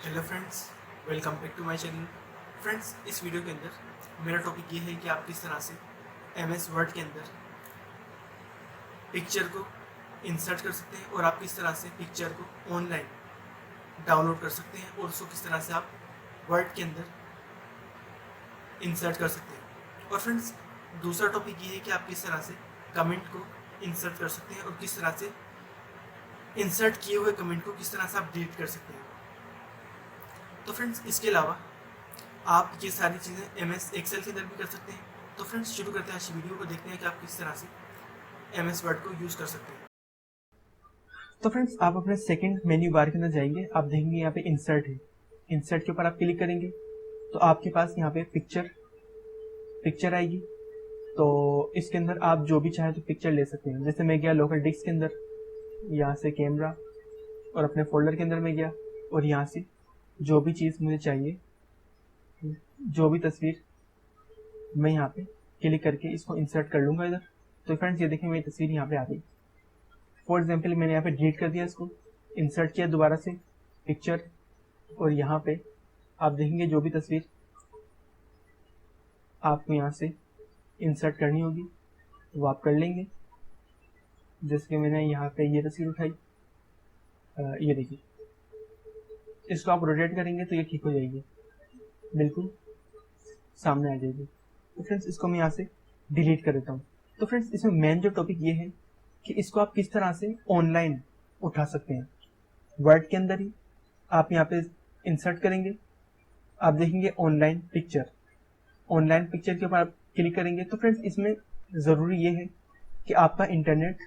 Hello friends, welcome back to my channel. Friends, इस video के अंदर मेरा टॉपिक ये है कि आप किस तरह से एमएस वर्ड के अंदर पिक्चर को इंसर्ट कर सकते हैं और आप किस तरह से पिक्चर को ऑनलाइन डाउनलोड कर सकते हैं और उसको किस तरह से आप वर्ड के अंदर इंसर्ट कर सकते हैं। और फ्रेंड्स, दूसरा टॉपिक ये है कि आप किस तरह से कमेंट को इंसर्ट कर सकते हैं और किस तरह से इंसर्ट किए हुए कमेंट को किस तरह से आप डिलीट कर सकते हैं। तो फ्रेंड्स, इसके अलावा आप ये सारी चीज़ें एमएस एक्सेल के अंदर भी कर सकते हैं। तो फ्रेंड्स, शुरू करते हैं आज की वीडियो को, देखते हैं कि आप किस तरह से एमएस वर्ड को यूज़ कर सकते हैं। तो फ्रेंड्स, आप अपने सेकंड मेन्यू बार के अंदर जाएंगे। आप देखेंगे यहाँ पे इंसर्ट है। इंसर्ट के ऊपर आप क्लिक करेंगे तो आपके पास यहाँ पे पिक्चर आएगी। तो इसके अंदर आप जो भी चाहे तो पिक्चर ले सकते हैं। जैसे मैं गया लोकल डिस्क के अंदर, यहाँ से कैमरा और अपने फोल्डर के अंदर में गया और यहाँ से जो भी चीज़ मुझे चाहिए, जो भी तस्वीर, मैं यहाँ पे क्लिक करके इसको इंसर्ट कर लूँगा इधर। तो फ्रेंड्स, ये देखें मेरी तस्वीर यहाँ पे आ गई। फॉर एग्जाम्पल, मैंने यहाँ पे डिलीट कर दिया इसको, इंसर्ट किया दोबारा से पिक्चर, और यहाँ पे आप देखेंगे जो भी तस्वीर आपको यहाँ से इंसर्ट करनी होगी वो आप कर लेंगे। जैसे कि मैंने यहाँ पे ये तस्वीर उठाई, ये देखिए, इसको आप रोटेट करेंगे तो ये ठीक हो जाएगी, बिल्कुल सामने आ जाएगी। तो फ्रेंड्स, इसको मैं यहाँ से डिलीट कर देता हूँ। तो फ्रेंड्स, इसमें मेन जो टॉपिक ये है कि इसको आप किस तरह से ऑनलाइन उठा सकते हैं। वर्ड के अंदर ही आप यहाँ पे इंसर्ट करेंगे, आप देखेंगे ऑनलाइन पिक्चर के ऊपर आप क्लिक करेंगे। तो फ्रेंड्स, इसमें ज़रूरी ये है कि आपका इंटरनेट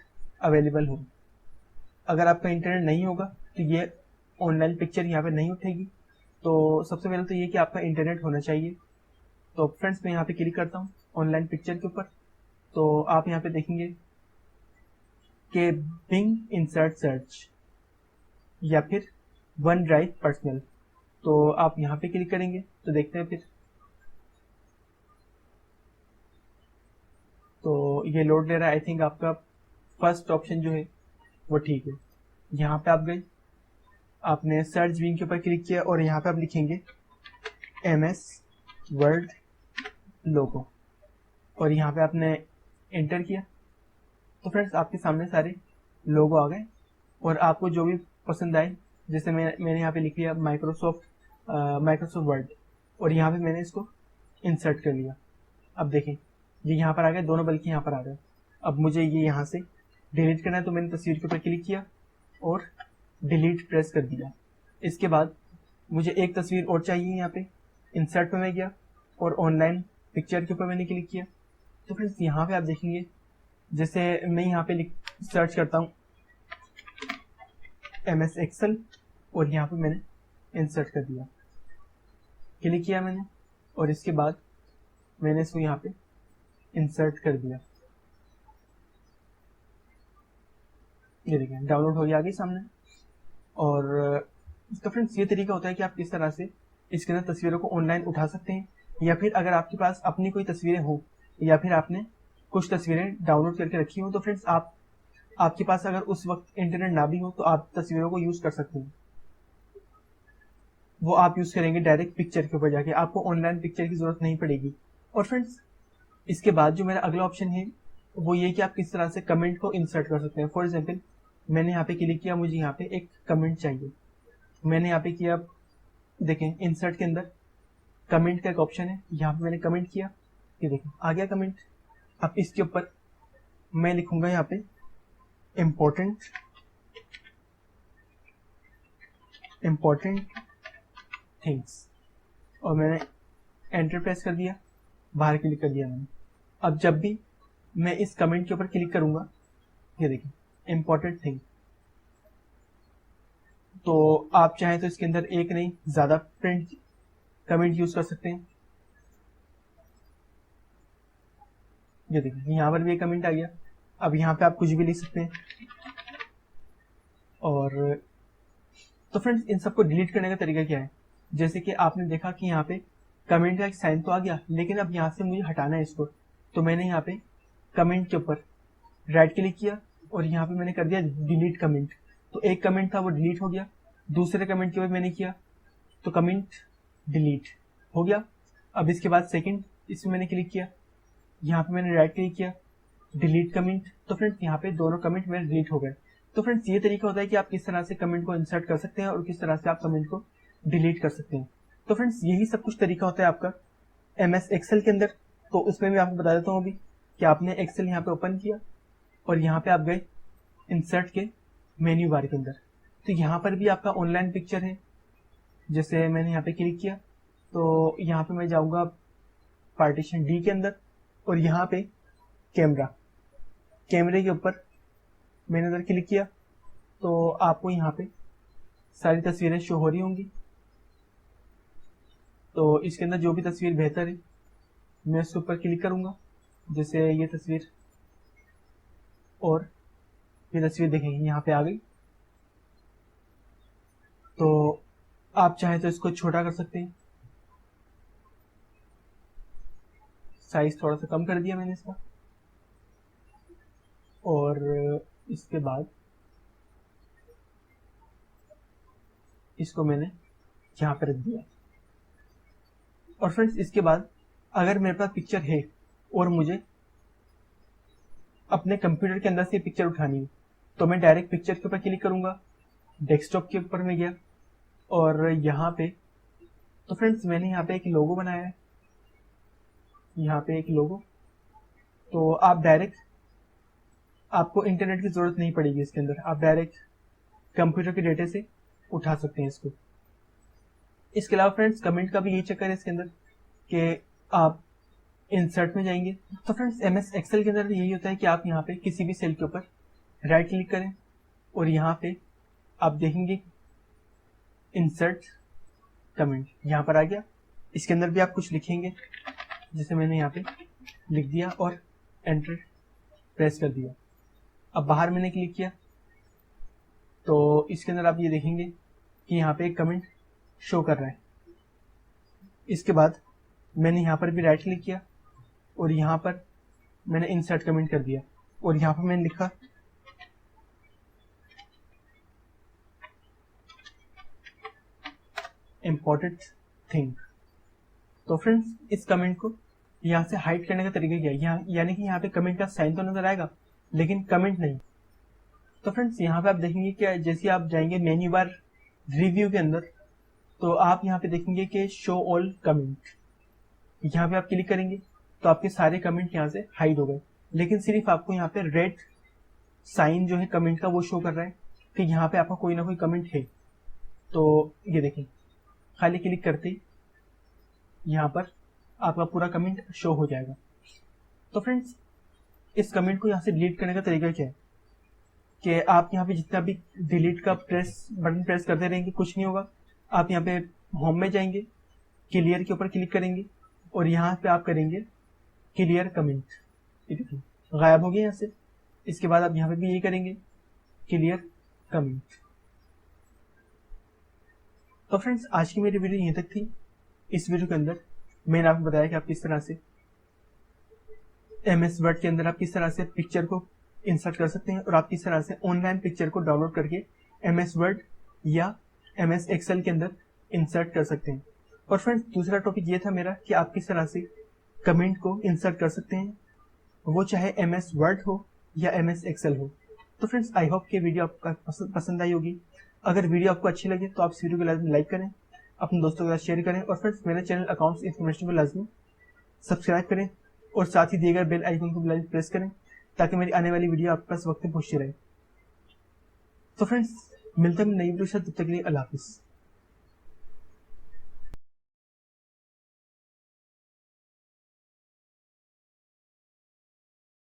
अवेलेबल हो। अगर आपका इंटरनेट नहीं होगा तो ये ऑनलाइन पिक्चर यहाँ पे नहीं उठेगी। तो सबसे पहले तो ये कि आपका इंटरनेट होना चाहिए। तो फ्रेंड्स, मैं यहाँ पे क्लिक करता हूँ ऑनलाइन पिक्चर के ऊपर। तो आप यहाँ पे देखेंगे कि बिंग इंसर्ट सर्च या फिर वन ड्राइव पर्सनल। तो आप यहाँ पे क्लिक करेंगे तो देखते हैं फिर। तो ये लोड ले रहा है। आई थिंक आपका फर्स्ट ऑप्शन जो है वो ठीक है। यहाँ पे आप गए, आपने सर्च विंग के ऊपर क्लिक किया और यहाँ पे आप लिखेंगे एमएस वर्ड लोगो और यहाँ पे आपने एंटर किया। तो फ्रेंड्स, आपके सामने सारे लोगो आ गए और आपको जो भी पसंद आए, जैसे मैंने यहाँ पे लिख लिया माइक्रोसॉफ्ट वर्ड और यहाँ पे मैंने इसको इंसर्ट कर लिया। अब देखें, ये यहाँ पर आ गए दोनों, बल्कि यहाँ पर आ गए। अब मुझे ये यहाँ से डिलीट करना है तो मैंने तस्वीर के ऊपर क्लिक किया और डिलीट प्रेस कर दिया। इसके बाद मुझे एक तस्वीर और चाहिए, यहाँ पे इंसर्ट पे मैं गया और ऑनलाइन पिक्चर के ऊपर मैंने क्लिक किया। तो फ्रेंड्स, यहाँ पे आप देखेंगे, जैसे मैं यहाँ पे सर्च करता हूँ एमएस एक्सेल और यहाँ पे मैंने इंसर्ट कर दिया, क्लिक किया मैंने और इसके बाद मैंने इसको यहाँ पे इंसर्ट कर दिया। ये देखिए, डाउनलोड हो गया आगे सामने। और तो फ्रेंड्स, ये तरीका होता है कि आप किस तरह से इसके अंदर तस्वीरों को ऑनलाइन उठा सकते हैं। या फिर अगर आपके पास अपनी कोई तस्वीरें हो या फिर आपने कुछ तस्वीरें डाउनलोड करके रखी हो, तो फ्रेंड्स, आपके पास अगर उस वक्त इंटरनेट ना भी हो तो आप तस्वीरों को यूज कर सकते हैं। वो आप यूज करेंगे डायरेक्ट पिक्चर के ऊपर जाके, आपको ऑनलाइन पिक्चर की जरूरत नहीं पड़ेगी। और फ्रेंड्स, इसके बाद जो मेरा अगला ऑप्शन है वो ये कि आप किस तरह से कमेंट को इंसर्ट कर सकते हैं। फॉर एग्जाम्पल, मैंने यहाँ पे क्लिक किया, मुझे यहाँ पे एक कमेंट चाहिए, मैंने यहाँ पे किया, देखें इंसर्ट के अंदर कमेंट का एक ऑप्शन है, यहाँ पे मैंने कमेंट किया, ये देखें आ गया कमेंट। अब इसके ऊपर मैं लिखूंगा यहाँ पे इम्पोर्टेंट थिंग्स और मैंने एंटर प्रेस कर दिया, बाहर क्लिक कर दिया मैंने। अब जब भी मैं इस कमेंट के ऊपर क्लिक करूंगा, ये देखिए इम्पोर्टेंट थिंग, तो आप चाहें तो इसके अंदर एक नहीं ज्यादा प्रिंट कमेंट यूज कर सकते हैं। ये देखिए, यहाँ पर भी एक कमेंट आ गया। अब यहाँ पे आप कुछ भी लिख सकते हैं। और तो फ्रेंड्स, इन सबको डिलीट करने का तरीका क्या है, जैसे कि आपने देखा कि यहाँ पे कमेंट का एक साइन तो आ गया, लेकिन अब यहाँ से मुझे हटाना है इसको। तो मैंने यहाँ पे कमेंट के ऊपर राइट क्लिक किया और यहाँ पे मैंने कर दिया डिलीट कमेंट। तो एक कमेंट था वो डिलीट हो गया। दूसरे कमेंट के ऊपर मैंने किया तो कमेंट डिलीट हो गया। अब इसके बाद सेकंड, इसमें मैंने क्लिक किया, यहाँ पे मैंने राइट क्लिक किया, डिलीट कमेंट, तो फ्रेंड्स यहाँ पे दोनों कमेंट मेरे डिलीट हो गए। तो फ्रेंड्स ये तरीका होता है कि आप किस तरह से कमेंट को इंसर्ट कर सकते हैं और किस तरह से आप कमेंट को डिलीट कर सकते हैं। तो फ्रेंड्स यही सब कुछ तरीका होता है आपका MS एक्सेल के अंदर। तो उसमें मैं आपको बता देता हूँ अभी कि आपने एक्सेल यहाँ पे ओपन किया और यहाँ पे आप गए इंसर्ट के मेन्यू बार के अंदर। तो यहाँ पर भी आपका ऑनलाइन पिक्चर है, जैसे मैंने यहाँ पे क्लिक किया तो यहाँ पे मैं जाऊँगा पार्टीशन D के अंदर और यहाँ पे कैमरे के ऊपर मैंने अगर क्लिक किया तो आपको यहाँ पे सारी तस्वीरें शो हो रही होंगी। तो इसके अंदर जो भी तस्वीर बेहतर है मैं उसके ऊपर क्लिक करूँगा, जैसे ये तस्वीर और ये तस्वीर देखेंगे यहाँ पे आ गई। तो आप चाहे तो इसको छोटा कर सकते हैं, साइज थोड़ा सा कम कर दिया मैंने इसका, और इसके बाद इसको मैंने यहाँ पर रख दिया। और फ्रेंड्स इसके बाद अगर मेरे पास पिक्चर है और मुझे अपने कंप्यूटर के अंदर से पिक्चर उठानी है तो मैं डायरेक्ट पिक्चर के ऊपर क्लिक करूंगा, डेस्कटॉप के ऊपर में गया और यहाँ पे तो फ्रेंड्स मैंने यहाँ पे एक लोगो बनाया है, यहाँ पे एक लोगो। तो आप डायरेक्ट, आपको इंटरनेट की जरूरत नहीं पड़ेगी इसके अंदर, आप डायरेक्ट कंप्यूटर के डेटे से उठा सकते हैं इसको। इसके अलावा फ्रेंड्स कमेंट का भी यही चक्कर है इसके अंदर कि आप इंसर्ट में जाएंगे। तो फ्रेंड्स MS एक्सेल के अंदर यही होता है कि आप यहाँ पे किसी भी सेल के ऊपर राइट क्लिक करें और यहाँ पे आप देखेंगे इंसर्ट कमेंट, यहाँ पर आ गया। इसके अंदर भी आप कुछ लिखेंगे, जैसे मैंने यहाँ पे लिख दिया और एंटर प्रेस कर दिया। अब बाहर मैंने क्लिक किया तो इसके अंदर आप ये देखेंगे कि यहाँ पे एक कमेंट शो कर रहा है। इसके बाद मैंने यहाँ पर भी राइट क्लिक किया और यहाँ पर मैंने इंसर्ट कमेंट कर दिया और यहाँ पर मैंने लिखा इम्पोर्टेंट थिंग। तो फ्रेंड्स इस कमेंट को यहाँ से हाइड करने का तरीका क्या है, यहाँ यानी कि यहाँ पे कमेंट का साइन तो नजर आएगा लेकिन कमेंट नहीं। तो फ्रेंड्स यहाँ पे आप देखेंगे कि जैसे आप जाएंगे मेन्यू बार रिव्यू के अंदर तो आप यहाँ पे देखेंगे कि शो ऑल कमेंट, यहाँ पे आप क्लिक करेंगे तो आपके सारे कमेंट यहाँ से हाइड हो गए, लेकिन सिर्फ आपको यहाँ पे रेड साइन जो है कमेंट का वो शो कर रहा है कि यहाँ पे आपका कोई ना कोई कमेंट है। तो ये देखें, खाली क्लिक करते ही यहाँ पर आपका पूरा कमेंट शो हो जाएगा। तो फ्रेंड्स इस कमेंट को यहाँ से डिलीट करने का तरीका क्या है कि आप यहाँ पे जितना भी डिलीट का बटन प्रेस करते रहेंगे कुछ नहीं होगा। आप यहाँ पे होम में जाएंगे, क्लियर के ऊपर क्लिक करेंगे और यहाँ पे आप करेंगे क्लियर कमेंट, गायब हो गया यहाँ से। इसके बाद आप यहाँ पे भी यही करेंगे क्लियर कमेंट। तो फ्रेंड्स आज की मेरी वीडियो यहीं तक थी। इस वीडियो के अंदर मैंने आपको बताया कि आप किस तरह से MS वर्ड के अंदर आप किस तरह से पिक्चर को इंसर्ट कर सकते हैं और आप किस तरह से ऑनलाइन पिक्चर को डाउनलोड करके MS वर्ड या MS एक्सेल के अंदर इंसर्ट कर सकते हैं। और फ्रेंड्स दूसरा टॉपिक ये था मेरा कि आप किस तरह से कमेंट को इंसर्ट कर सकते हैं, वो चाहे MS वर्ड हो या MS एक्सेल हो। तो फ्रेंड्स आई होप कि वीडियो आपका पसंद आई होगी। अगर वीडियो आपको अच्छी लगे तो आप इस वीडियो को लाजमी लाइक करें, अपने दोस्तों के साथ शेयर करें और फ्रेंड्स मेरे चैनल अकाउंट्स इन्फॉर्मेशन को लाजमी सब्सक्राइब करें और साथ ही दिए गए बेल आइकन को लाजमी प्रेस करें ताकि मेरी आने वाली वीडियो आपके पास वक्त पे पहुंचती रहे। तो फ्रेंड्स मिलते हैं नई वीडियो के साथ, तब तक के लिए अल्लाह हाफिज़।